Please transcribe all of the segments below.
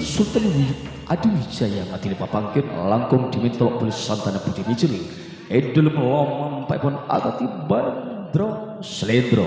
Sultan Adiwijaya ngadili papangkin langkung diminta oleh Santana Budi Mijeling edel melomong pun agati Bandro Slendro.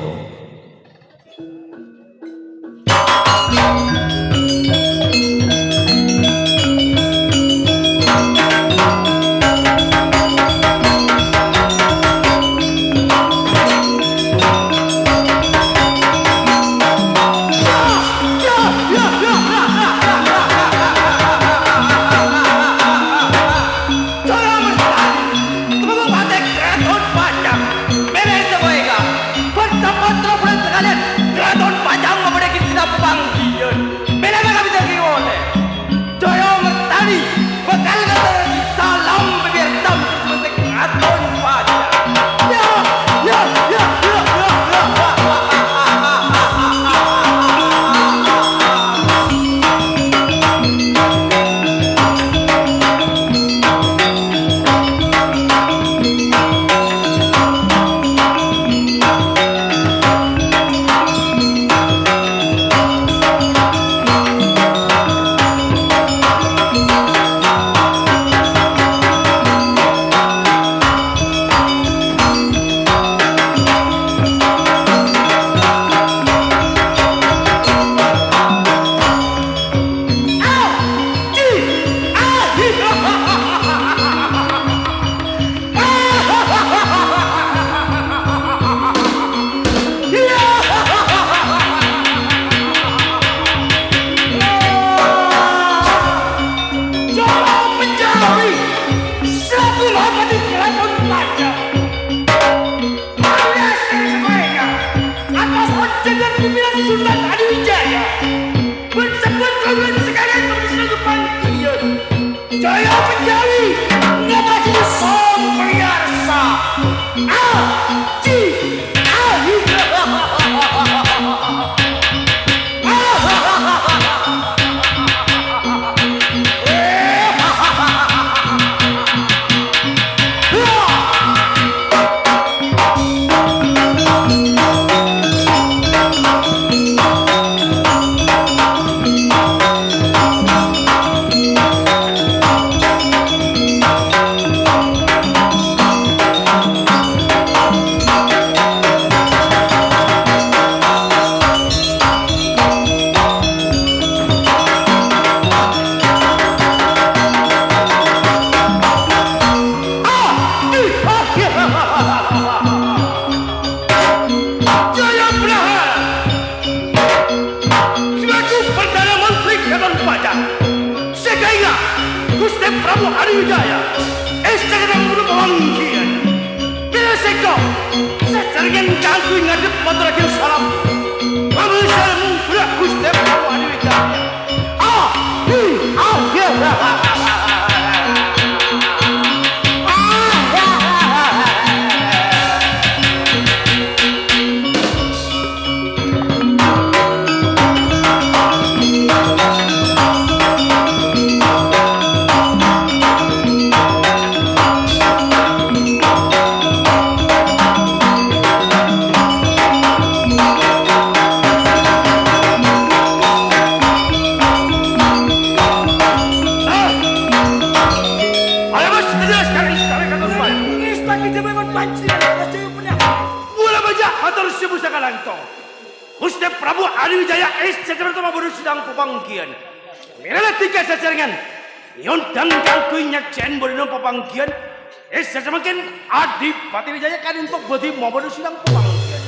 Adipati Wijaya kan untuk bodi mau sidang pemanggilan.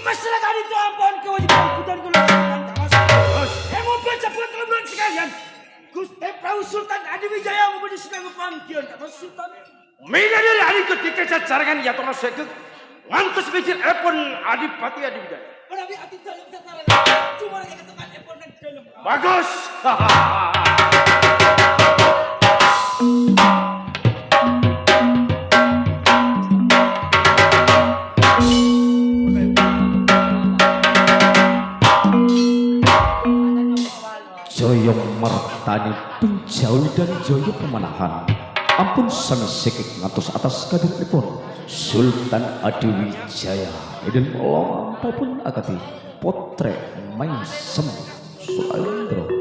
Masyarakat itu ampun kewajiban dan kewajiban termasuk. Mau baca pengetahuan sekalian. Gusti Prabu Sultan Adiwijaya mau sidang pemanggilan termasuk Sultan. Mina dari hari ketika cacarangan ya terus segek ngantus bijil epon Adipati Adiwijaya. Tapi ati dalam cacarangan cuma hanya ketekan epon dan dalam. Bagus. Joyo mertani penjauh dan joyo pemanahan ampun sami sekek ngatos atas kadiripun Sultan Adiwijaya eden lampah pun agati potrek Mangsem Sulandro.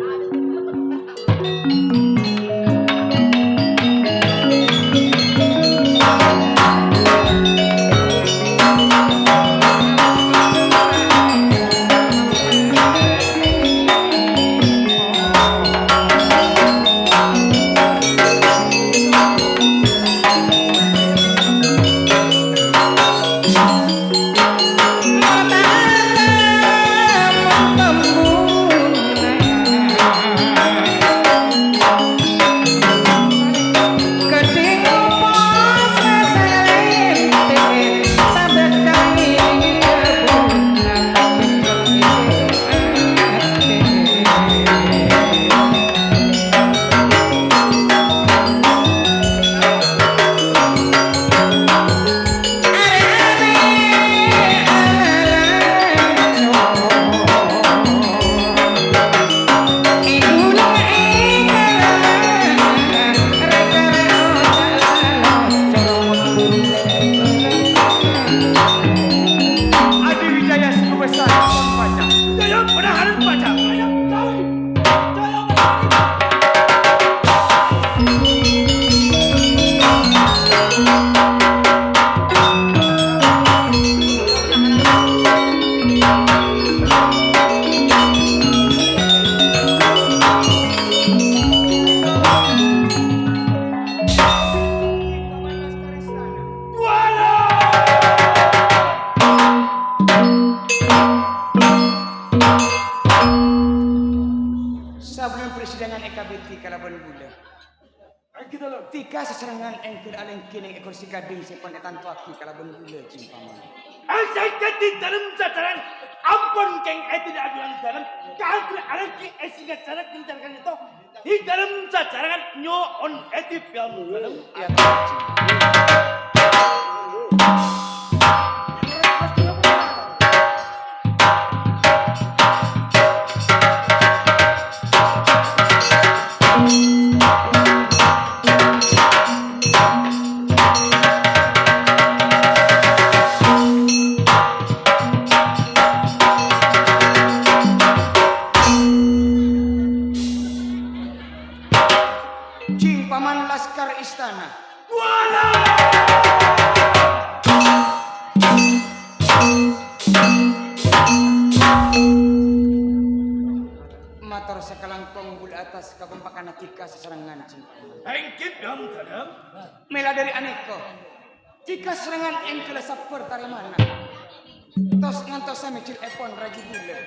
Tika seserangan engkel aleng kini ekor si gading sepan etan tuaki kalaban gula cimpaman. Alsai di dalam jajaran ampun keng tidak aduan dalam kalau aleng ki esingat cara kencarkan itu di dalam jajaran nyo on piam dalam. Ya Pak. Paman Laskar Istana. Wala! Mator sekelangkong bulu atas kekompakan Tika seserangan cimpaman. Engkit yang dalam. Mela dari aneko. Tika serangan engkel saper tarimana. Tos ngantos samecil epon raji gula.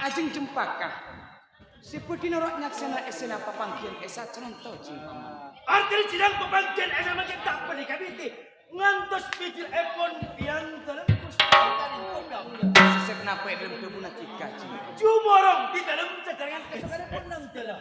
Ajeng jempaka. Seperti norok nyaksana esena papangkian esa contoh cimpaman. Artinya sidang pemangkian esa makin tak boleh kabiti. Ngantos pikir epon yang dalam kustakan kodam. Sesep napa dalam kebun Tika cimpaman. Jumorong di dalam cadangan kesukaan penang dalam.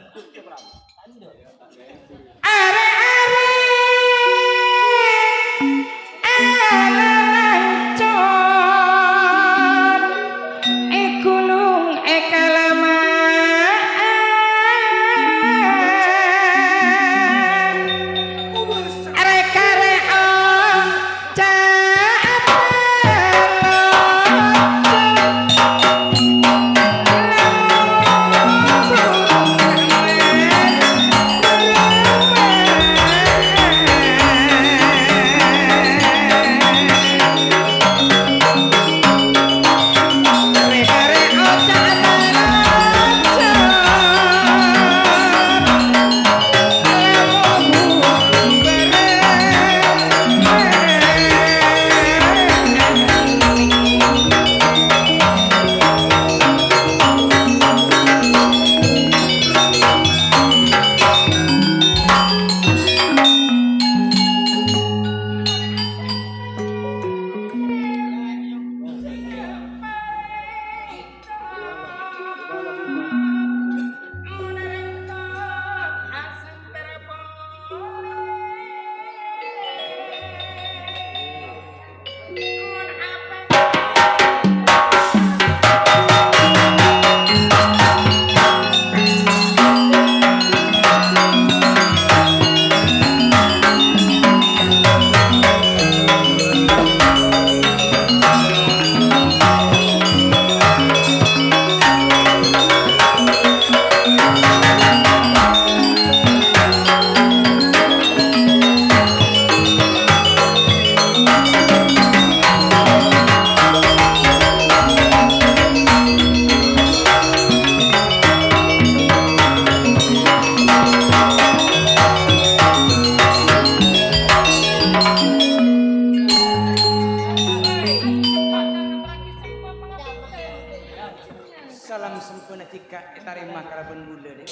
Salam sempurna tika tarima kalaban bula deh.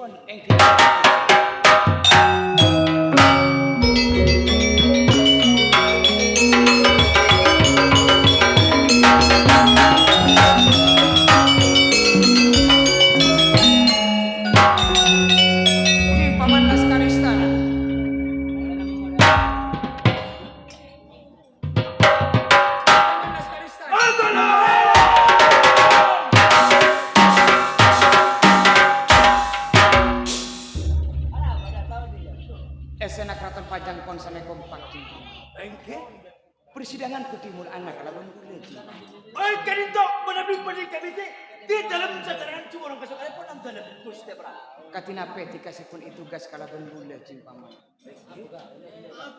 Pon engkel. Esena Keraton Pajang Ponsane kompak ji. Engke. Persidangan kutimul anak kalaban bula ji. Oi karinto menabik pada kami di dalam jajaran cuma orang kasar pun am dalam Gusti Prabu. Katina petika sepun itu gas kalaban bula ji paman.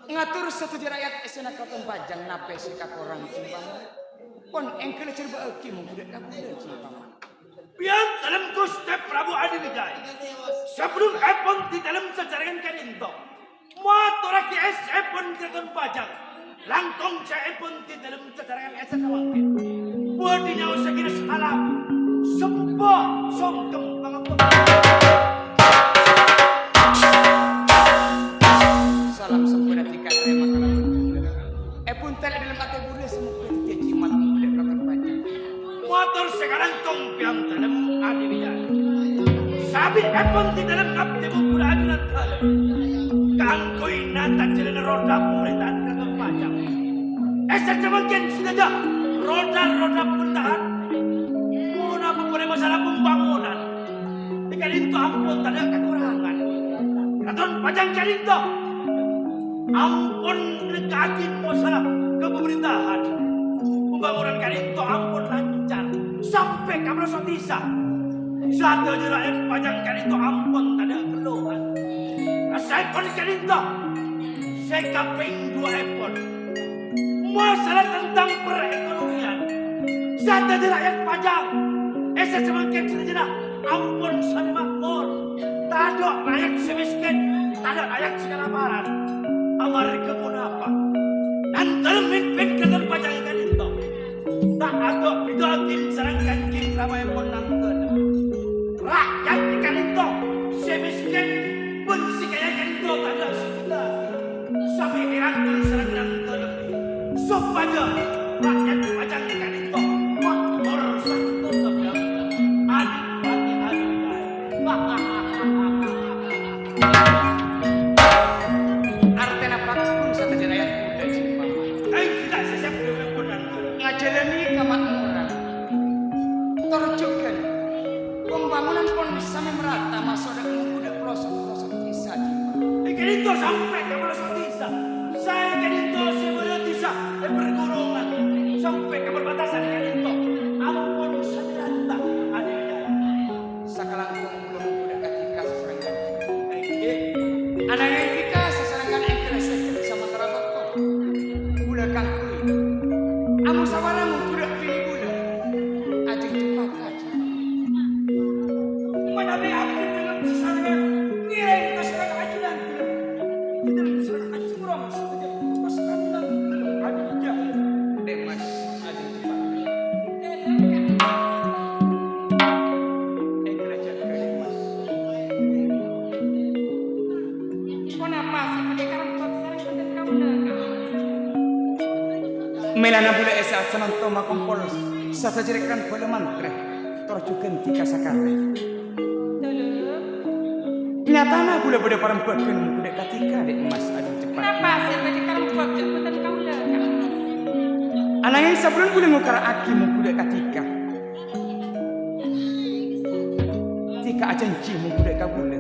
Ngatur satu rakyat esena Keraton Pajang nape sikap orang ji paman. Pon engkel cerba eki mun budak kabula ji paman. Biar dalam Gusti Prabu Adiwijaya. Sebelum Epon di dalam jajaran karinto. Motoraki Epon Keraton Pajang. Langkong Epon di dalam jajaran esena Wangkit. Buatnya usah kira salah. Semua songkem pangapun. Salam sempurna tika terima kalaban bula. Epun tel dalam ate bula semua ketika ji malam budak Keraton Pajang. Motor sekarang kompiang dalam Adiwijaya. Sabi Epon di dalam abdi bukura adunan dalam. Kangkoi nata jalan roda pemerintahan Keraton Pajang. Esa cemakin saja roda-roda pemerintahan. Muna mempunyai masalah pembangunan. Karinto ampun tak ada kekurangan. Keraton Pajang karinto ampun nekakin masalah kepemerintahan. Pembangunan karinto ampun lancar sampai kamar sotisa. Satu rakyat Pajang karinto ampun tak ada keluhan. Saya pun karinto saya kaping 2 ekor. Masalah tentang perekonomian. Satu rakyat Pajang. Saya semakin saja ampun sana makmur. Tak ada rakyat semiskin, tak ada rakyat sekalaparan. Amar kebun apa? Dan dalam mimpin Keraton Pajang karinto. Tak ada bidotin serangkan king ramai pun nangkut. Rakyat karinto semiskin pun si kaya karinto tak ada sekitar. Sampai irangkan serangkan lebih. Supaya rakyat Pajang karinto makmur satu sebelah. Artena pakun satu rakyat muda ji paman. Tidak sesiap dengan benar. Ngajalani kemakmuran. Terjukan pembangunan pun sampai merata masuk dan budak pelosok-pelosok desa ji paman. Karinto sampai ke pelosok desa. Saya karinto sebelum desa bergurungan sampai ke perbatasan karinto. Ampun sadrata Adiwijaya. Sakalangkung belum budak ketika seserangan. Anak ketika seserangan engkel sekali sama terabakko. Bula kangkui. Amu sawaramu budak pilih bula. Ajeng cepat aja. Menabi abdi dalam sesarangan ngiring ke serang ajudan di dalam serang ajurang saja pasukan dalam Adiwijaya. Demas ajeng cepat. Engkel jaga Demas. Kenapa sih pendekar empat sarang dan kamu nak? Melana bula esa sananto makumpul satu jerikan bola mantra terjukan tika sakare. Dulu, Nyatana bula bula perempuan budak katika dek emas ajeng cepat. kenapa sih pendekar empat dan kamu nak? Anangin sebelum bula ngukar aki mu budak katika. Tika ajeng ci mu budak kabula.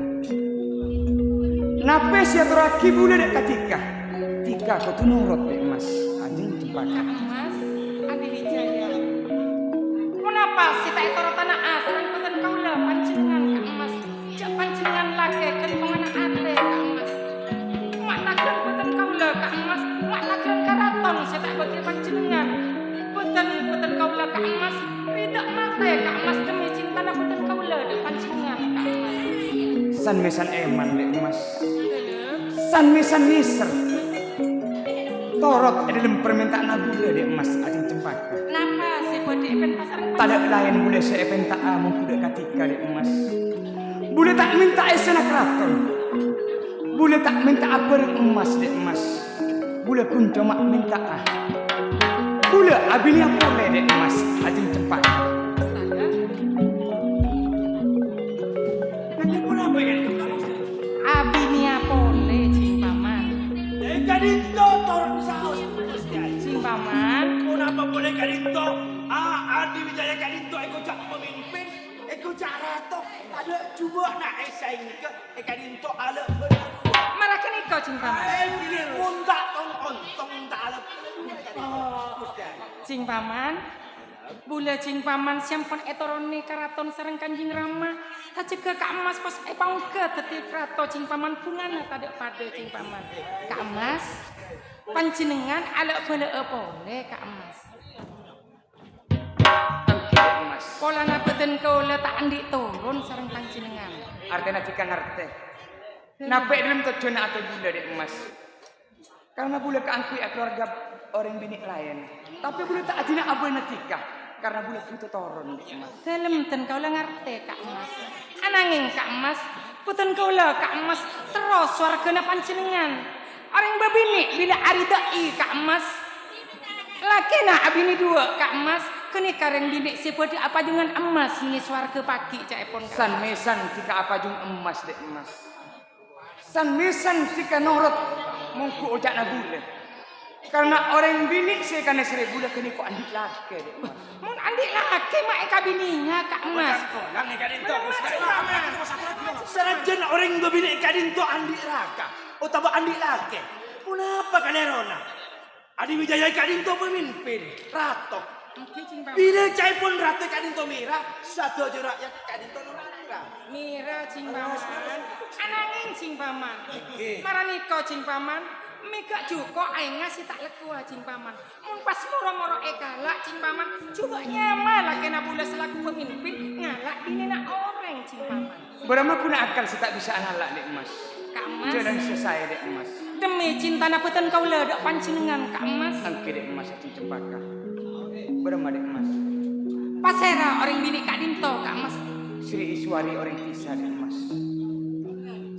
Nape siatur aki bula dek katika. Tika kau tu nurut dek emas ajeng cepat. Mas, Adiwijaya. Kenapa sih tak itu tanah asal dan kau lah pancingan kak Mas? Jak pancingan lagi kan penganak ate kak Mas. Mak lagran buatan kau lah kak Mas. Mak lagran karaton saya tak bagi pancingan. Buatan kau lah kak Mas. Tidak mati kak Mas demi cinta nak buatan kau lah dek pancingan kak Mas. San mesan eman dek emas. Dulu, San mesan niser. Torot dalam permintaan bula dek emas ajeng cepat. kenapa sih bodi pen pasar Tidak lain boleh saya penta amu kuda ketika dek emas. Boleh tak minta esena keraton. Boleh tak minta apa emas dek emas. Boleh kun cuma minta Boleh abinya boleh dek emas. Ajeng cepat. Nanti pun apa yang Abi nia pole cing paman. Kadinto turun saus Gusti Ai. Cing paman. Kenapa boleh Kadinto? Adi Wijaya Kadinto eko cak pemimpin, eko cak rato. Ada cuba nak saing ke Kadinto ala benar. Marakan iko cing paman. Pilih muntak tong tak ala. Cing paman. Bula cing paman siampun etorone karaton sareng Kanjeng Rama. Kacega Kak Emas pas pangke tetep krato cing paman pungana tadek pada cing paman. Kak Emas panjenengan ala bala pole Kak Emas. Emas. Pola napeten kaula tak andik turun sareng panjenengan. Artinya jika ngerti. Nape dalam tujuan atau bula dek emas. Karena bula keangkui keluarga orang bini lain. Tapi bula tak adina abai natika. Karena bula putu turun dek emas. Dalem ten kaula ngerti Kak Emas. Ananging Kak Emas, puten kaula Kak Emas terus wargana panjenengan. Orang babini bila aridai Kak Emas. Lakena abini dua Kak Emas. Kini kareng bini sepodi apa jungan emas ini warga pagi caipon Kak. San mesan jika apa jung emas dek emas. San mesan jika norot mongku ojak na bula. Karena orang bini saya karena seribu dah kini kok andik laki dek emas. Mun andik laki mak eka bininya Kak Emas. Kolang Kadinto Gusti Ai. Serajan orang babini Kadinto andi raka. Utama andi laki. Kenapa kalerona? Adi Wijaya Kadinto pemimpin, rato. Oke cing paman. Bila cai pun ratu Kadinto Mira, satu aja rakyat Kadinto Mira. Mira cing paman. Ananging cing paman. Maraniko cing paman. Mega juko aing ngasih tak leku cing paman. Mun pas moro-moro galak cing paman. Coba nyama lah kena bula selaku pemimpin ngalak dinena orang cing paman. Berapa pun akal saya tak bisa analak dek emas. Kak Emas. Jangan selesai dek emas. Demi cinta napeten kaula dak panjenengan Kak Emas. Angke dek emas itu cempaka. Berapa dek emas. Pasera orang bini Kak Dinto Kak Emas. Sri Iswari orang kisah dek emas.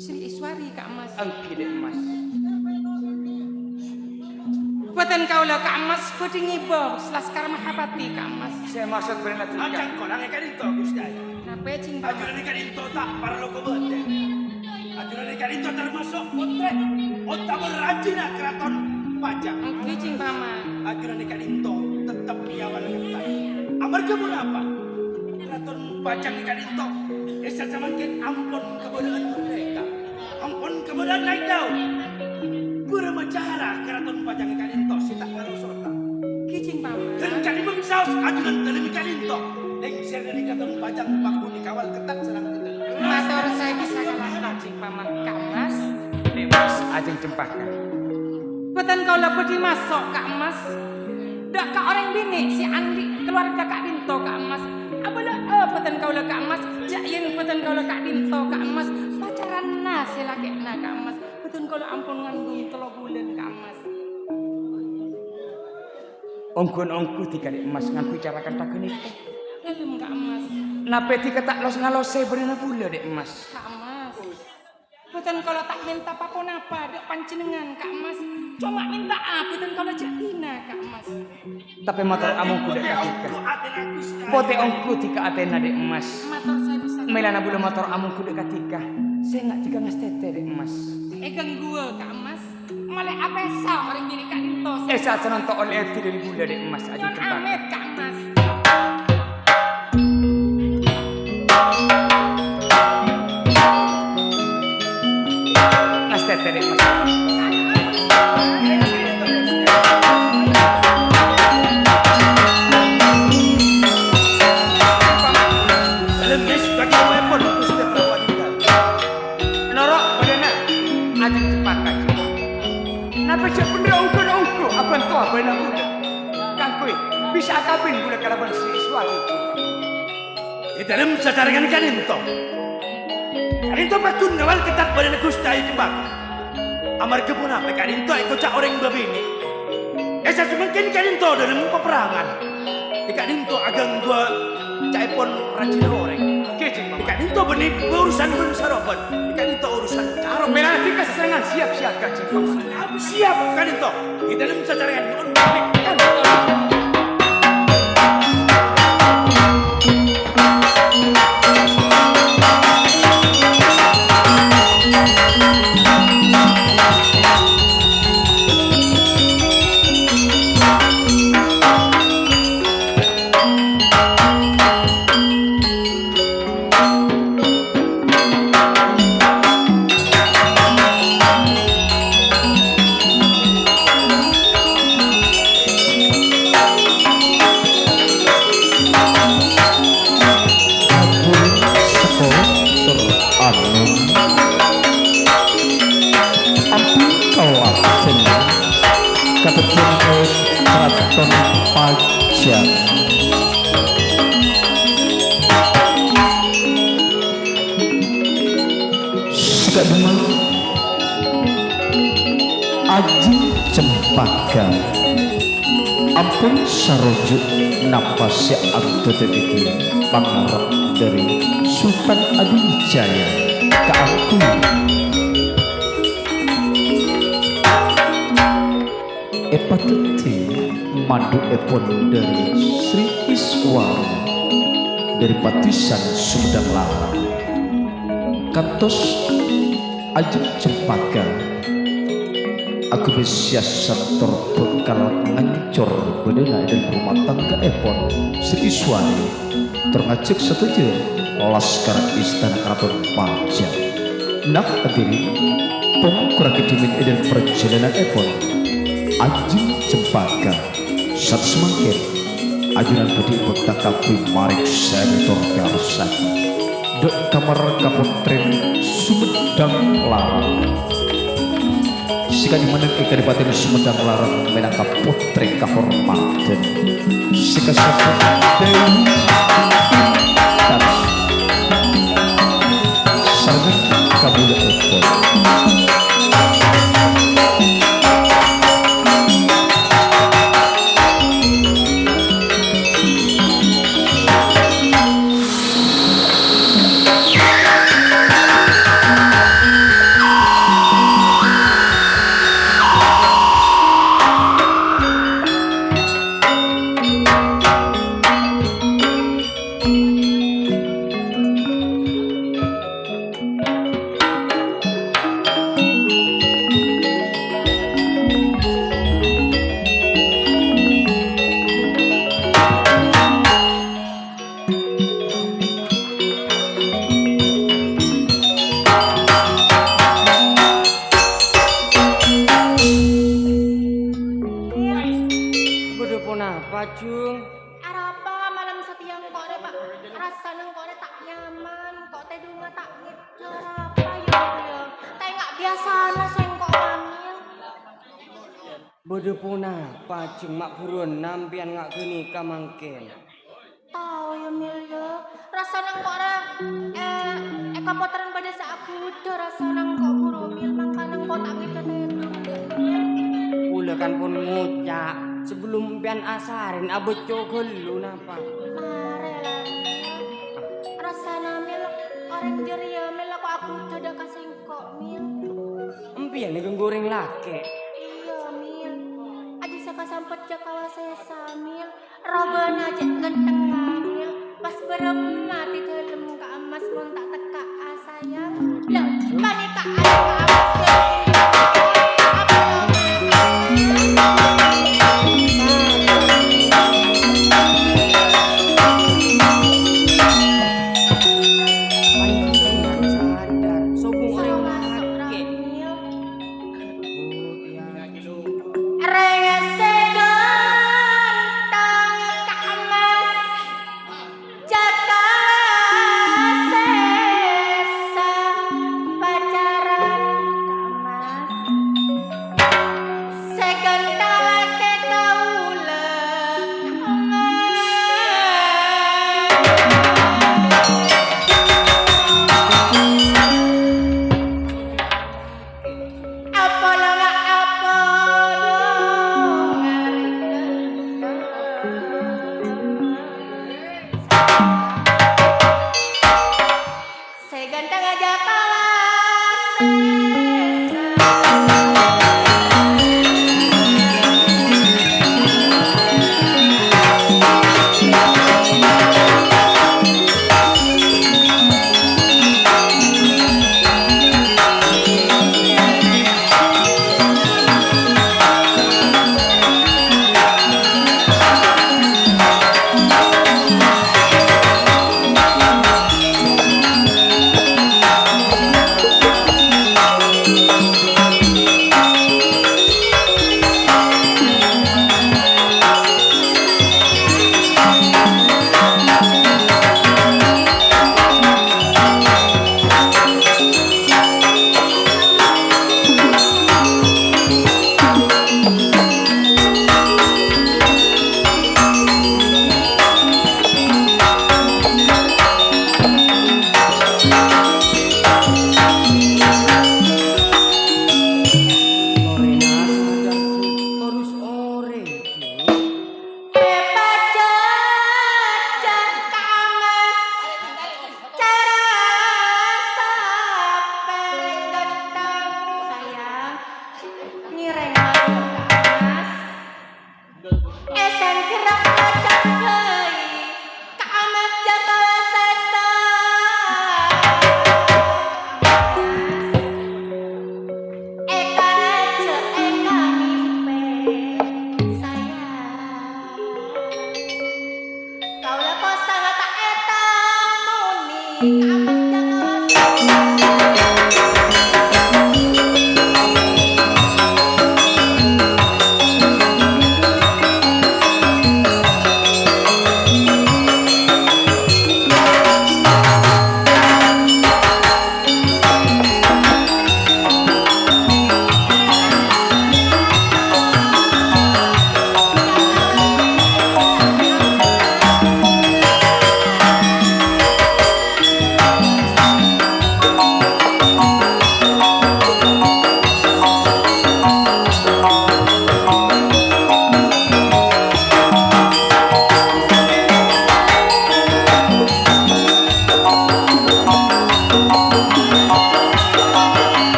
Sri Iswari Kak Emas. Angke dek emas. Buatan kaula Kak Emas bodi ngibo Laskar Mahabati Kak Emas. Saya maksud berenat Acan tiga. kolang Kadinto Gusti Ai. Napa cing paman. Ajuran Kadinto tak para loko bete. Ajuran Kadinto termasuk potret. Utama rajina keraton pajak. Oke cing paman. Ajuran Kadinto tetap diawal ketat. Amar kebun apa? Keraton pajak Kadinto. Esa semakin ampun kebodohan mereka. Ampun kebodohan naik daun. Bermacahara keraton pajak Kadinto sita karosota. Kicing paman. Dan kali memisah ajudan dalam Kadinto. Lengser dari keraton pajak bangku dikawal ketat serang kita. Mator saya bisa kalah cing paman Kak Emas. Dek emas ajeng cempaka. Buatan kaula bodi masuk Kak Emas. Dak Kak orang bini si Andi keluarga Kak Dinto Kak Emas. Apalah buatan kaula Kak Emas. Jak yen buatan kaula Kak Dinto Kak Emas. Pacaran na si lakekna Kak Emas. Buatan kaula ampun ngandung 3 bulan Kak Emas. Ongkon-ongku tiga dek emas ngaku cara kata kini. Dalem Kak Emas. Napa tiga tak los ngalose berenat bula dek emas. Kak Emas. Bukan kalau tak minta apa napa dek panjenengan Kak Emas. Cuma minta apa dan kalau jadina Kak Emas. Tapi motor amungku dek ketika. Pote ongku tiga Athena dek emas. Mator saya bisa. Melana bula motor amungku dek ketika. Saya nggak tiga ngastete dek emas. Egang gua Kak Emas. Malah apa sa orang bini Kak Dinto. Saat senonto oleh dari bula dek emas aja Nyon cepat. Amet Kak Emas. Ngastete dek emas. Lemes bagi weapon Gusti Prabu Adipati. Norok badana aja cepat kaji. Napa cek benda ongko apa tu apa nak bula? Kangkui bisa kabin bula kalaban si Iswari. Di dalam sasarangan Kadinto. Kadinto pakun ngawal ketat badan Gusti Ai Jebak. Amar kebun apa Kadinto ikut cak orang babini. Esa semakin Kadinto dalam peperangan. Ikan itu agang gua caipon rajin orang. Kecing mama. Ikan itu benih urusan sarapan. Ikan itu urusan cara. Menanti keserangan siap-siap kacing mama. Siap kan itu. Kita dalam sacaran nun. Keraton Pajang Sekadema Aji Cempaka ampun sarujuk napasya antete iki pangarep dari Sultan Adijaya keangkung epateti madu epon dari Sri Iswari dari Patisan Sumedang Larang kantos Aji Cempaka aku bersiasat terbekal ngancor bedena dan rumah tangga epon Sri Iswari terngacek setuju laskar istana keraton Pajang nak adiri pong kurakidimin eden perjalanan epon Aji Cempaka saat semakin ajunan budi betakapi marik senator Garsaki dek kamar kapotren Sumedang Larang sikadi maneng Kadipaten Sumedang Larang menangkap putri kahormatan sikasatu Dewi dan sangat kabula ekor Jung Arapa malam setiang kok deh pak rasa neng kok deh tak nyaman kok teh dunga tak ngejar apa ya teh nggak biasa naseng kok hamil bodoh puna pacung mak buruan nampian nggak gini kamangken tahu ya mil ya rasa neng kok deh kapotren pada saat aku rasa neng kok buru mil mangkaneng kok tak ngejar Ula kan pun ngucak sebelum pian asarin abot cokol lu napa mare lah rasa namil orang jeria mil aku tidak kasih kok mil empian nih goreng lake iya mil aja saka sampet jakawa sesa mil roban aja genteng mil pas berempat di dalam ke emas pun tak teka sayang lah panita ada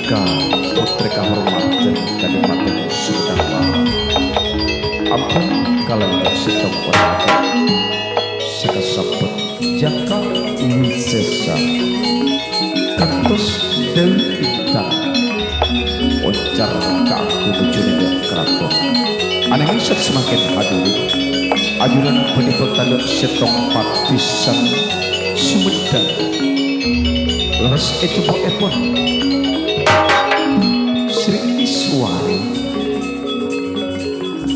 Jaka putri kahormatan Kadipaten Sumedang. Ampun kalian setong pada sekasabut Jaka Wisesa kantos Dewi Intan Oncar kaku bejone keraton aneh isat semakin hadir ajuran pendidikan setong patisan Sumedang leres itu epon Sri Iswari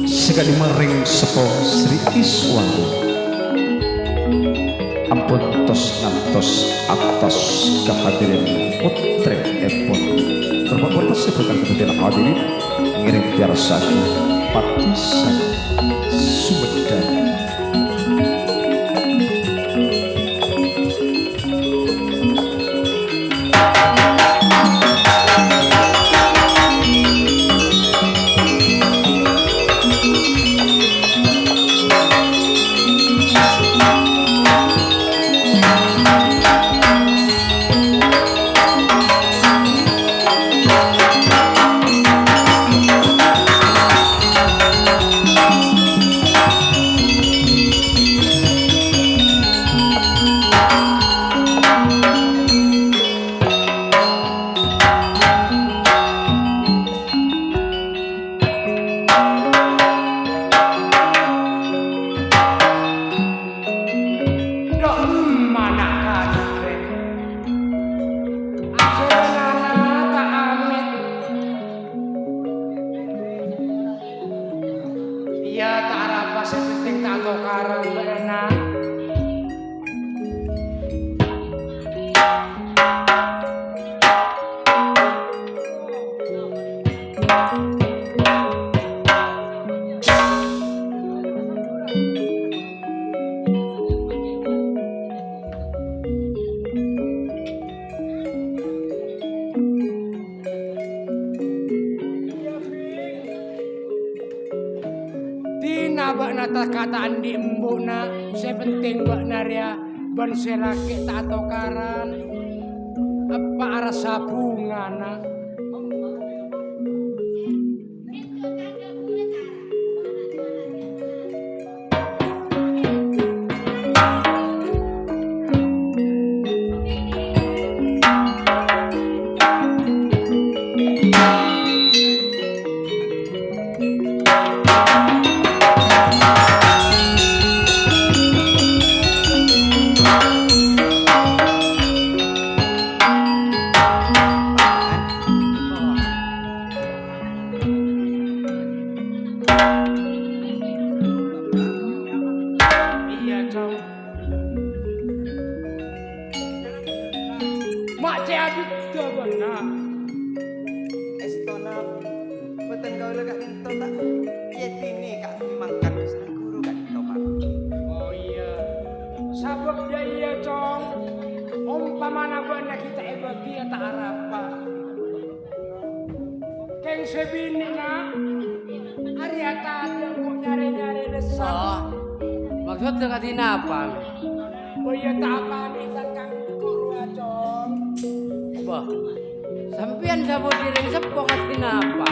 sekali mering sepo Sri Iswari ampun tos ngantos atas kehadiran putri epon berbagai sebutan kemudian hadirin ngirim biarasaki patisan Sumedang. Kataan di embuna sepenting buat naria ban selake tak tokaran apa arah sabungana sampean sabo diri sepo katinapa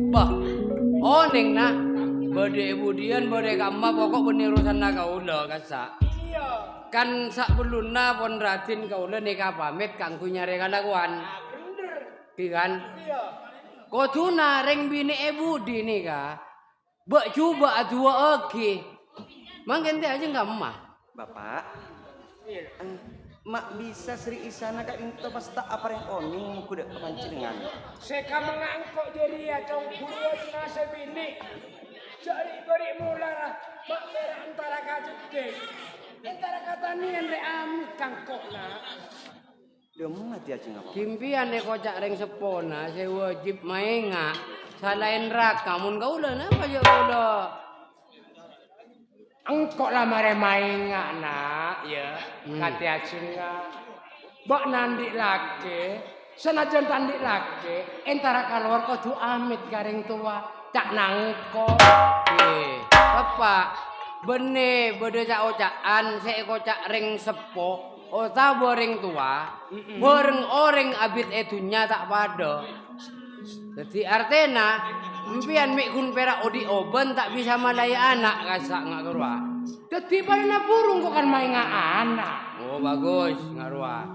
bah oning na bade budian bade kamma pokok penirusan na kaula kasa kan sak beluna pon ratin kaula nika pamit kanggo nyare kalakuan bener kan koduna reng bini budi nika bak coba dua oke mangken teh aja enggak mah Bapak, mak bisa Sri Isana kak into pas tak apa yang oning kuda kepancingan. Seka mengangkok jadi ya cong kuda nase bini. Jadi beri mulara mak merah antara kajete. Antara kata nian re amit kangkokna. Demu mati aja ngapa. Kimpian ne kocak reng sepona saya wajib mainga. Salain raka mun kaula napa ya kaula. Engkok lah mare mainga nak ya kate acinga bak nandi lake senajan tandi lake entara kalor kudu amit garing tua cak nangko apa bene bede cak ocaan saya kocak ring sepo ota boring tua, boreng orang abit etunya tak pada. Jadi artena, mpian mik kun perak odi oben tak bisa malaya anak kasak ngaruah. Jadi pada burung kok kan main anak. Oh bagus ngaruah.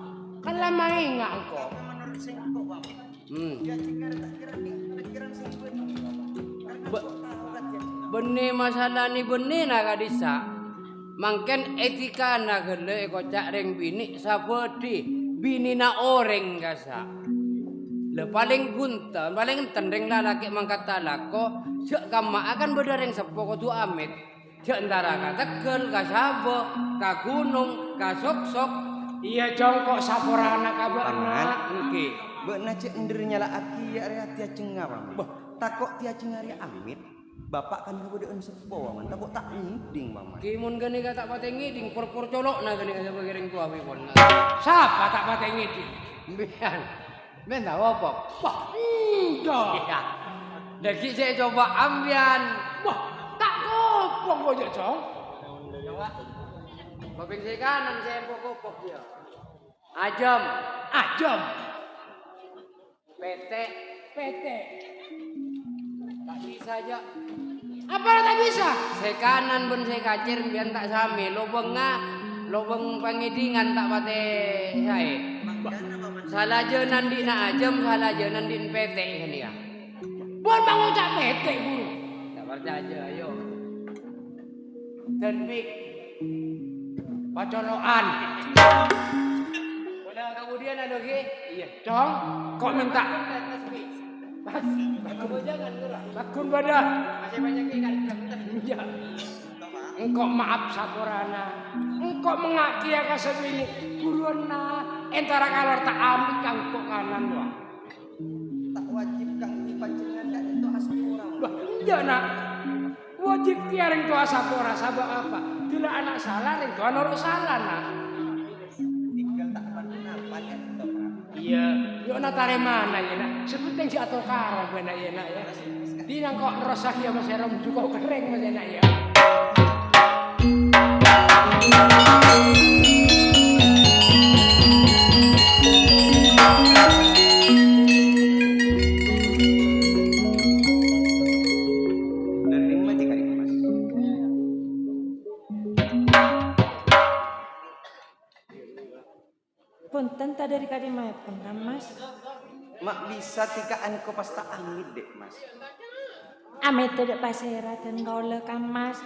Kan lah main engkau. Benih masalah ni benih nak kadisa. Mangken etika nak gele kocak reng bini sapedi bini na orang kasa. Le paling gunta, paling tendeng lalaki mangkata lako, cek kama akan berdereng sepo tu amit. Cek antara ka Tegal, ka Sabo, ka Gunung, ka Sok-sok. Iya jongkok sapora anak kabar Paman. Oke. Beuna cek endernya lah aki ya rea tia cenga paman. Takok tia cenga rea amit. Bapak kan kebedean sepo paman. Takok tak ngiding paman. Kimun gani ka tak patengi ding pur-pur colok na gani ka sebagai reng tua pun. Siapa tak pakai ngidi? Bian. Ben tahu apa? Wah, enggak. Ya. Jadi saya coba ambian. Wah, tak kopong kok ya, Jong. Babing saya kanan saya pokok dia. Ajam. Ajam. PT. PT. Tak bisa aja. Apa tak bisa? Saya kanan pun saya kacir biar tak sami. Lobeng pangidingan tak pate saya. Salah je nandi na ajam, salah je nandi PT kan dia. Buat bangun cak PT guru. Tak percaya ayo. Dan mik Pacoloan. kemudian ada lagi. Iya, Jong. Kok minta? Kamu jangan gerak. Bakun badah. Masih banyak ikan. Iya. Engkau maaf saporana. Engkau mengaki ya kasebini. Buruan na. Entara kalor tak ambil kangkok kanan wah. Tak wajib kang dipanjenengan dak itu asapura. Wah, iya nak. Wajib tiaring tua sapora sabak apa? Bila anak salah ring tua norok salah nak. Tinggal tak apa ya itu. Iya. Yo na tare mana ya nak? Sebutin si atau kara benak ya nak ya. Dinang kok nerosah ya mas rom juga kering mas ya nak ya. Dari mati kali Mas. Punten tak dari kadi maepun kan Mas. Mak bisa tikaan ko pas tak amit dek Mas. Amit tidak pasera dan kaula kan Mas.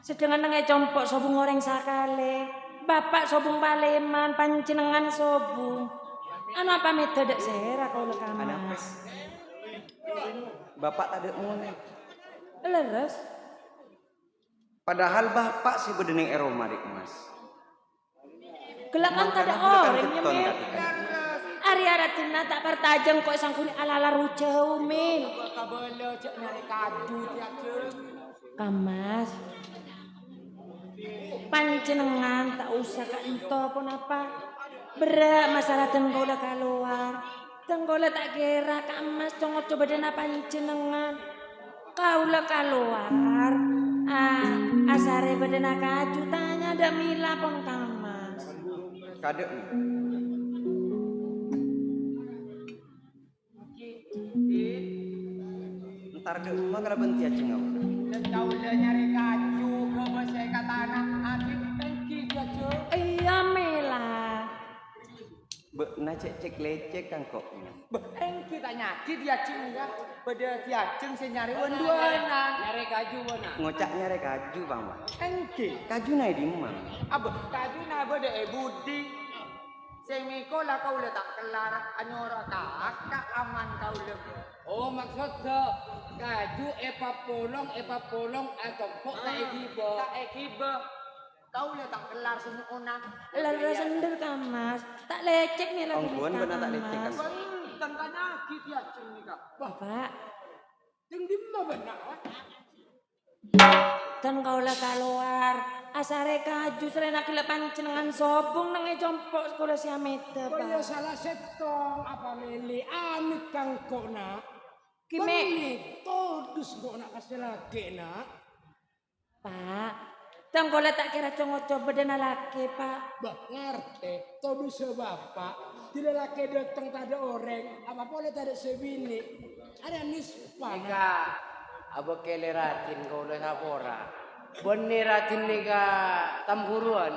Sedengan nenge compok sobung goreng sakale. Bapak sobung paleman panjenengan sobung. Anu apa mit tidak sera kaula kan Anak Mas. Bapak tak ada mulai. Leres. Padahal bapak sih bedeneng Eroma dek Mas. Gelakan tak ada orang ya Min. Ari aratina tak pertajam kok sangkuni ala-ala rucau Min. Kabelo cek nyari kadu tiap Kamas. Panjenengan tak usah kak ento pun apa. Berat masalah tenggola keluar. Tenggola tak kira Kamas congo coba dena panjenengan. Kaula keluar. Asare bedena kaju tanya ada mila pun Kamas. Kadek ntar dek mah kalau benti aja nggak. Dan kau udah nyari kaju ke saya kata anak adik tangki dia cuy. Iya mila. Be cek lecek kan kok. Engki tak nyaki dia cingga. Beda dia cing saya nyari wenduanan. Nyari kaju mana? Ngocak nyari kaju bang bang. Engki. Kaju naik di mana? Abah kaju na beda budi. Semiko lah kau udah tak kelar. Anyora kakak aman kau udah. Oh maksudnya kaju epa polong atau pok tak ekibo. Tak ekiba. Kau udah tak kelar semua ona. Lara sender Kamas. Tak lecek nih lagi. Ongguan benar tak lecek kan. Tentang nyaki dia cing nih kak. Bapak. Cing di mana benar? Dan kaulah keluar asare kaju serena kilepan cenengan sobong nange jompok sekolah si Amete Kaya Pak. salah setong apa meli amit kang kok nak. Kime todus kok nak kasih lagi nak. Pak, Tanggola tak kira coba dana laki pak. Bah, ngerti, to bisa bapak. Tidak laki datang tak ada orang, apa boleh tak ada sebini. Ada nispa. Nika abo kele ratin kau le sapora. Bonni ratin nika tamburuan.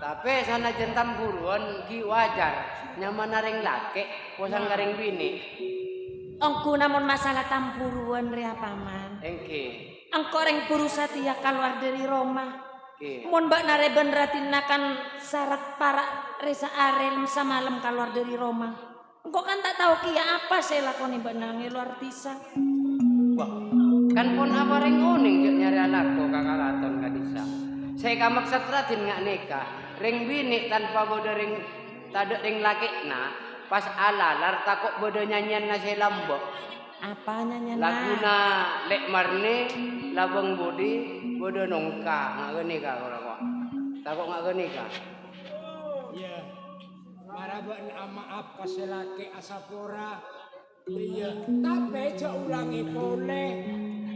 Tapi sana jen tamburuan ki wajar. Nyaman naring laki, posang garing bini. Engku namun masalah tampuruan ria paman. Engke. Engkau orang berusaha tiya keluar dari Roma. Ke. Mun mbak nareben ratinakan syarat para resa arel semalam keluar dari Roma. Engkau kan tak tahu kia apa saya lakoni mbak nangi luar bisa. Wah, kan pun apa ring uning juk nyari anakku kakalaton kadisa. Saya kamak satratin ngak neka. Ring bini tanpa bodo ring taduk ring lakikna. Pas alalar takut bodo nyanyian nasi lambok. Apanya nyana? Laguna lek marne labang bodi bodo nongka ngak geni ka ora kok. Takut ngak geni ka. Iya. Maraban maaf kaselaki asapora. Iya. Tapi cak ulangi boleh.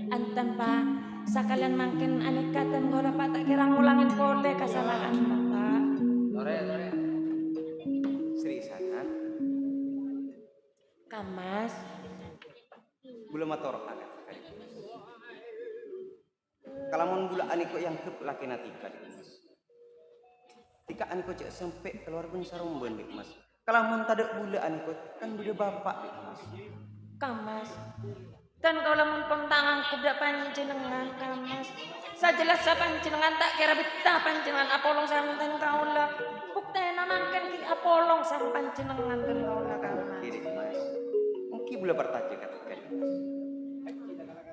Antan pak, sekalian makin anikatan gola pak tak kira ngulangin boleh kesalahan bapak. Sore. Sri sana Kamas, bula motor anak. Kalamun bula aniko yang kep laki natika dik mas. Tika aniko cek sampai keluar pun sarumben dik mas. Kalamun tadak bula aniko kan bula bapak dik mas. kamas. Dan kalau lamun pentangan kuda panjenengan kamas. Sajelas sa panjenengan tak kira betah panjenengan apolong santen kaula. Buktena mangken ki apolong sang panjenengan dan kaula kamas. Oke dik mas. Mungkin bula pertaja katika dik mas.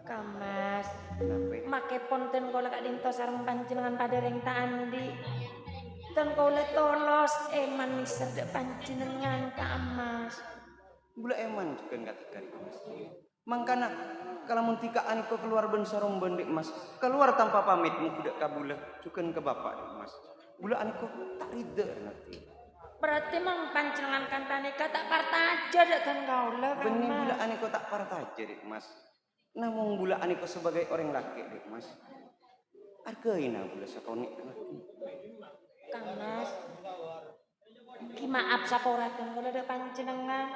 Kamas. Kenapa? Make ponten kaula kak dinto sareng panjenengan padereng ta andi. Dan kaula tolos eman miser dek panjenengan kamas. Bula eman juga katika dik mas. Mangkana kalau muntika aniko keluar ben sarumben dik mas. Keluar tanpa pamit mu kuda kabula cuken ke bapak dik mas. Bula aniko tak rida nanti. Berarti mang panjenengan kantanika tak partaja dek dan kaula Benih bula kamas. aniko tak partaja dik mas. Namun bula aniko sebagai orang laki dik mas. Argaina bula sakonik nanti. Kamas. Ki maaf saporatan kaula dek panjenengan.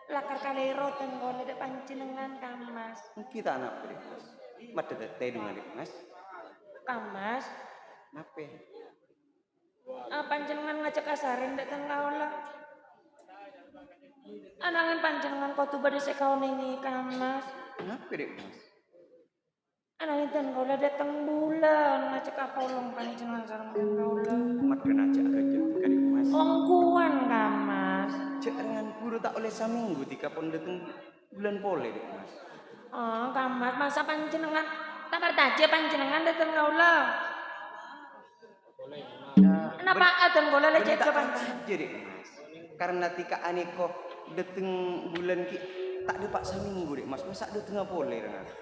Lakar kalero dan kaula dek panjenengan kamas. Kita anak dik mas. Mata teh dengan dik mas. Kamas. Nape? Panjenengan ngajak asarin dek dan kaula. Anangan panjenengan kau tuh pada sekaun ini kamas. Nape dik mas? Anangan dan kaula datang bulan ngajak apolong panjenengan sareng dan kaula. Mata aja kerja tika dik mas. Ongkuan kamas. Jangan guru tak oleh saminggu tika pon dateng bulan pole dik mas. Oh kamas masa panjenengan tak partaja panjenengan datang kaula. Kenapa adan kaula lecet ke panjenengan? Jadi mas, karena tika aniko dateng bulan ki tak ada pak saminggu dik mas. Masa dateng pole nanti.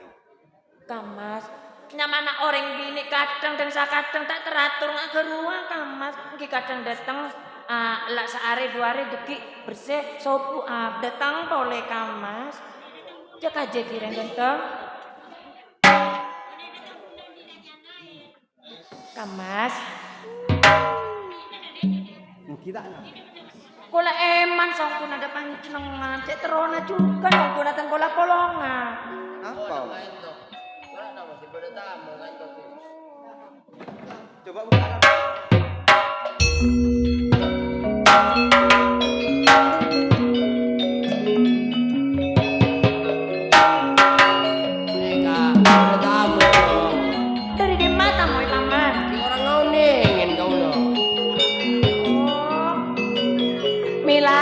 Kamas, nyamana orang bini kadang dan sakadang tak teratur nggak ke ruang kamas. Ki kadang datang lah sehari dua hari deki bersih sopu datang boleh kamas. Cek aja kira datang. Kamas, Kita anak. kola eman songkun ada panjenengan. Cek terona juga songkun datang kola polongan. Apa? Itu. Ora ada masih bodo tamu kan kok. Coba buka. Neka bodo tamu. Dari di mata mau paman. Ki orang ngauningin kau lo. Oh, Mila.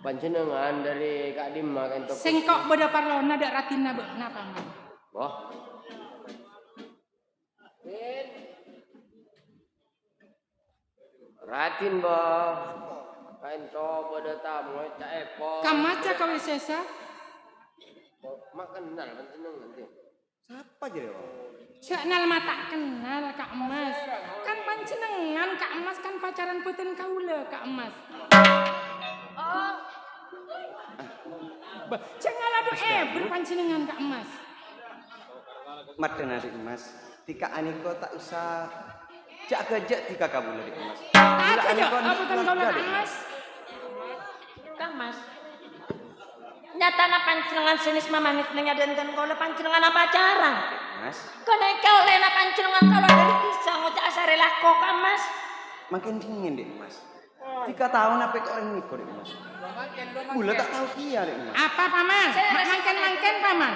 Panjenengan dari Kak Dima kan tok. Sengkok bodo parlona dak ratina beuna paman. Wah. Ratin bah. Kain to bodo tamu cak epon. Kamaca kau sesa? kenal panjenengan dia. Siapa aja ya? Kenal mata kenal Kak Emas. Kan panjenengan Kak Emas kan pacaran puten kaula Kak Emas. Oh, Cengal adu berpanjenengan Kak Emas. Maden adik Mas. Tika aniko tak usah jak gajak tika kabul adik Mas. Tak aja puten kaula Kak Emas. Kang Mas. Nyatana panjenengan sinis mamangit nengadenkan kula panjenengan pacaran. Mas, Koneka oleh na panjenengan kula dari bisa ngocak asare lako Kang Mas. makin dingin dek Mas. 3 tahun apa kok orang nikah dek Mas. Gula tak tahu kia dek Mas. Apa paman? Mangken paman.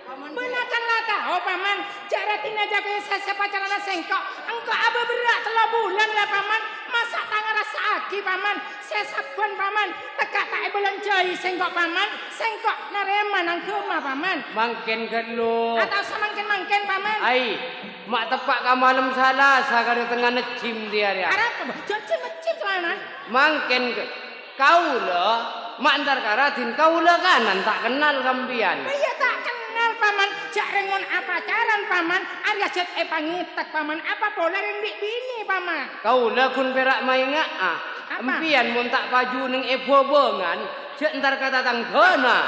Benakanlah tahu paman. Jaratin aja ke saya pacaran sengkok. Engkau apa berat 3 bulan lah paman. Masa tangan rasa aki paman. Saya sabuan paman. Tekak tak bulan jai sengkok paman. Sengkok nareman nang kema paman. Mangken gelo. Atau semangken paman. Ai, mak tepak ka malam salah sagada tengah necim dia dia. Arab apa? Jocim paman. Mangken ke kaula mak antar karatin kaula kanan tak kenal kampian. Iya tak kenal paman. Jak rengon apa pacaran paman. Arya jet pangitek paman. Apa pola yang bini paman. Kaula kun perak mainga ah. Apa? Empian mun tak paju ning ebobengan, jek entar kata tanggana.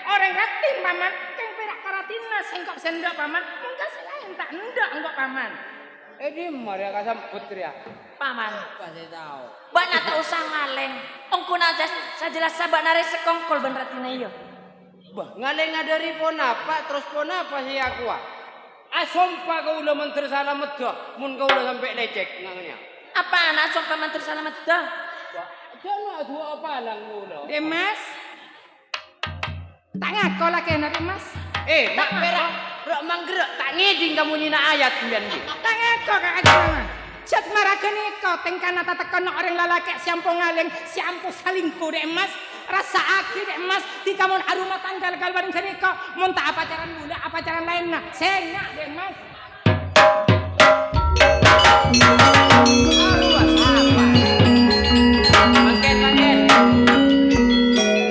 Orang ratin paman, keng perak karatina sengkok sendok paman, mungkin selain tak ndak enggak paman. Di Maria kasam putri ya. Paman. Pasti tahu. Banyak tak usah ngaleng. Ongko najas sajelas sabak nare sekongkol ben ratina iyo. Bah, ngaleng dari pon apa terus pon apa sih aku ah. Asompa kaula menteri salah medok, mun kaula sampai lecek ngangnya. Apa anak sok paman tersalamat dah? Jangan dua apa lang kaula. Demas, tak ngako lah kena Demas. Mak perak, rak manggerak tak ngeding kamu nina ayat sembilan di. Tak ngako kak aja. Cet marakan iko tengkana tatekan orang lalaki siampo ngaleng, siampo salingku Demas. Rasa aki Demas, di kamu aruma tanggal galbarin kaniko, mun tak apa pacaran mula, apa pacaran lain nah. Sengak Demas. Aruas apa? Mangken.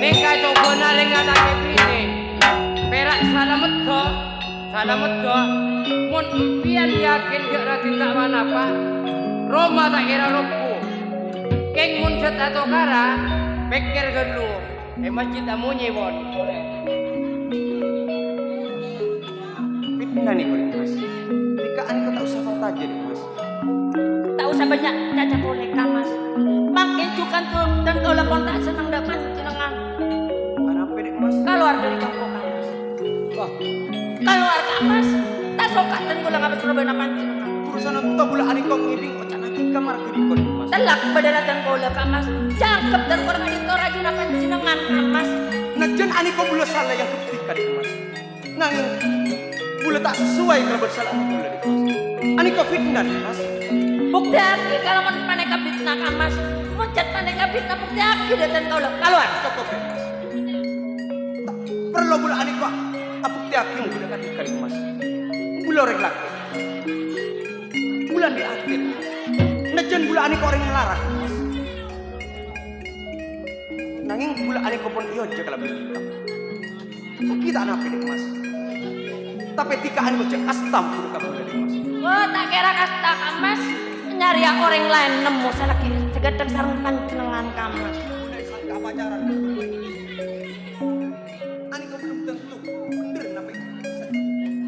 Nika coba naling ngalake ini. Perak salah medok. Mun empian yakin jek ratin tak mana apa. Roma tak kira rompu. Keng mun jet atau kara, pikir gelu. Masjid amunyi bon. Fitnah nih kok Mas. Tika aniko tak usah kau taja dek Mas. Tak usah banyak caca boneka Mas. Makin cukan tuh dan kau lapor tak senang dah panjenengan. Apa dek Mas? Keluar dari kampung Kang Mas. Wah, Keluar Kang Mas. Tak sokat dan kau langap Surabaya panjenengan. Urusan itu bula aniko ngiling ocan nanti kamar kiri kok dek Mas. Telak badalatan kau lah Kang Mas. Cakep dan kau langap itu rajin panjenengan Kang Mas. Najan aniko bula salah yang ketika dek Mas. Nanging bula tak sesuai kalau bersalah bula dek Mas. Aniko fitnah dek Mas. Bukti aki kalau mau paneka fitnah Kang Mas. Muncat paneka fitnah bukti aki dan kau lah. Keluar. Cukup dek Mas. Tak perlu bula aniko apuk tiap yang gunakan tika dek Mas. Bula orang laki. Bulan di akhir. Najan bula aniko orang melarang Mas. Nanging bula aniko pun iyo aja kalau berita. Kita anak dek Mas. Tapi tika aniko cek astam bula kamu dek Mas. Wah tak kira kasta Kang Mas. Nyari yang orang lain nemu salah kiri. Segedek sarung panjenengan Kang Mas. Udah sangka pacaran. Aniko belum tentu bener nape.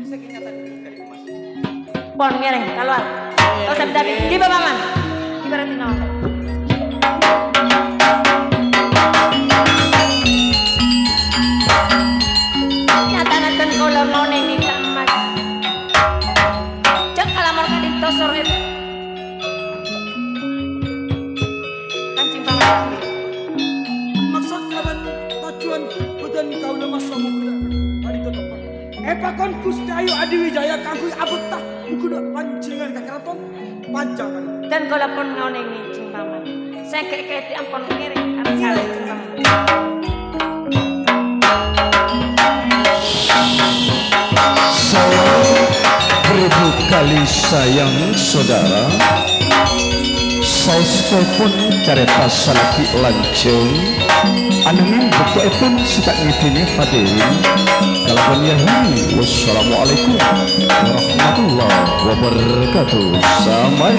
Bisa kenyataan tika dek Mas. Pon ngereng keluar. Kau sabda tadi di babangan. Ibarat naon. Nyata-nyatan kau lah mau neng Kang Mas. Cek kalamor kadin tosor itu. Kancing paman. Maksud kawan tujuan badan kau lemas sama kuda hari ke depan. Pakon Gusti Ayu Adiwijaya kanggo abetah kuda pancingan ka keraton panjang kali. Dan kau lah pun mau neng cing paman. Saya kayak ampun ngiring karena salah cing paman. Saya berbekali sayang saudara, saestipun carita salaki lancung ananging bektipun sitak ngidini hadirin kalawan yahuni wassalamualaikum warahmatullahi wabarakatuh. Sampai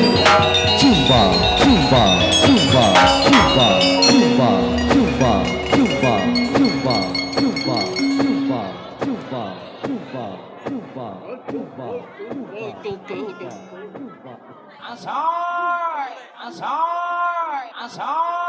jumpa, jumpa, jumpa, jumpa, jumpa, jumpa, jumpa, jumpa, jumpa, jumpa, jumpa, jumpa, jumpa, jumpa, jumpa. Asoy, asoy, asoy.